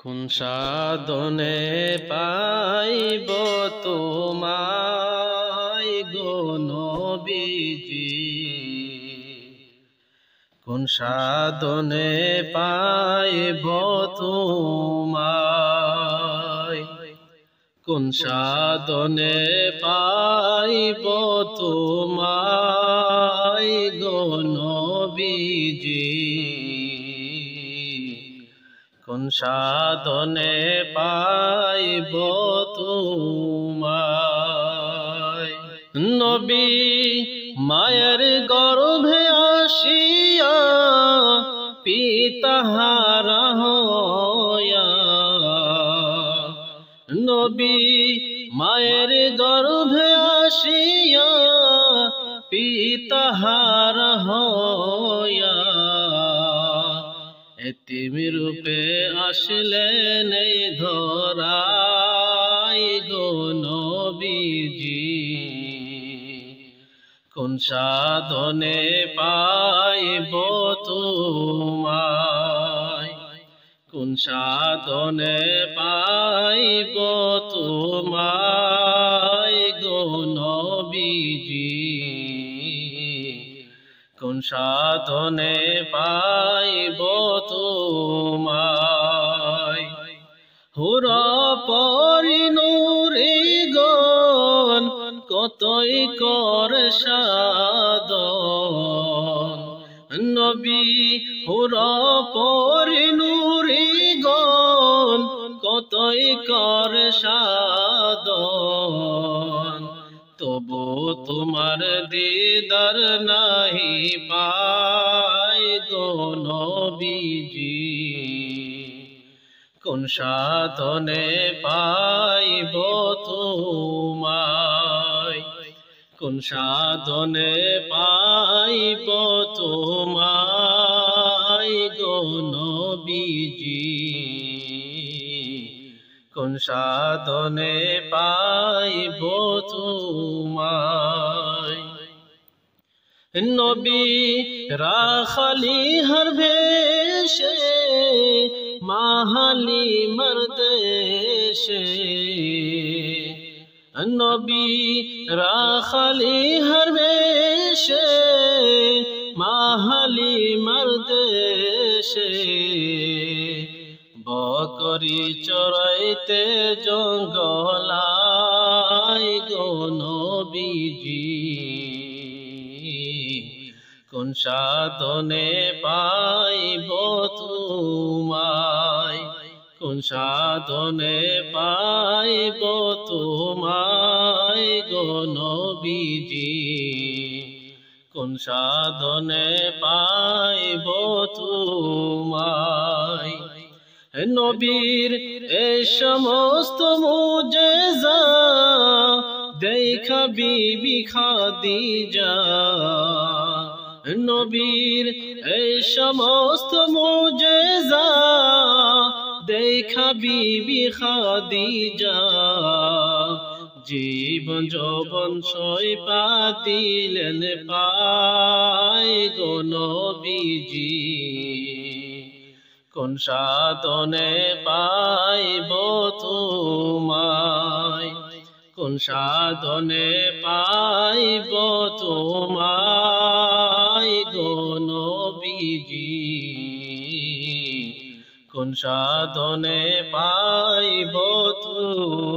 কোন সাধনে পাইব তোমায় গো নবীজি, কোন সাধনে পাইব তোমায়, কোন সাধনে পাইব তোমায় গো নবীজি, কোন সাধনে পাইব তোমায়। নবী মায়ের গর্ভে আসিয়া পিতাহারা হইয়া, নবী মায়ের গর্ভে আসিয়া পিতাহারা হইয়া, এতিম রূপে আসলেন এই ধরায় গো নবীজি, কোন সাধনে পাইব তোমায়, কোন সাধনে পাইব তোমায় গো নবীজি, কোন সাধনে পাইব তোমায়। হুরা পরি নূরে গণ কতই কর সাধন, নবী হুরা পরি নূরে গণ কতই কর সাধন, তবু তোমার দিদার নাহি পাই গো নবীজি, কোন সাধনে পাইব তোমায়, কোন সাধনে পাইব তোমায় গো নবীজি, কোন সাধনে পাইব তোমায়। নবী রাখালি হর ভেশে মাহালি মরদেশে, নবী রাখালি হর ভেশে মাহালি মরদেশে, বকরি চরাইতে জঙ্গলায় গো নবীজি, কোন সাধনে পাইব তোমায়, কোন সাধনে পাইব তোমায় গো নবীজি, কোন সাধনে পাইব তোমায়। নবীর এই সমস্ত মুজেজা দেখা বিবি খাদিজা, নবীর এই সমস্ত মুজেজা দেখা বিবি খাদিজা, জীবন যৌবন সই পাতিলেন পায় গো নবীজি, কোন সাধনে পাইব তোমায়, কোন সাধনে পাইব তোমায় গো নবীজি, কোন সাধনে পাইব তোমায়।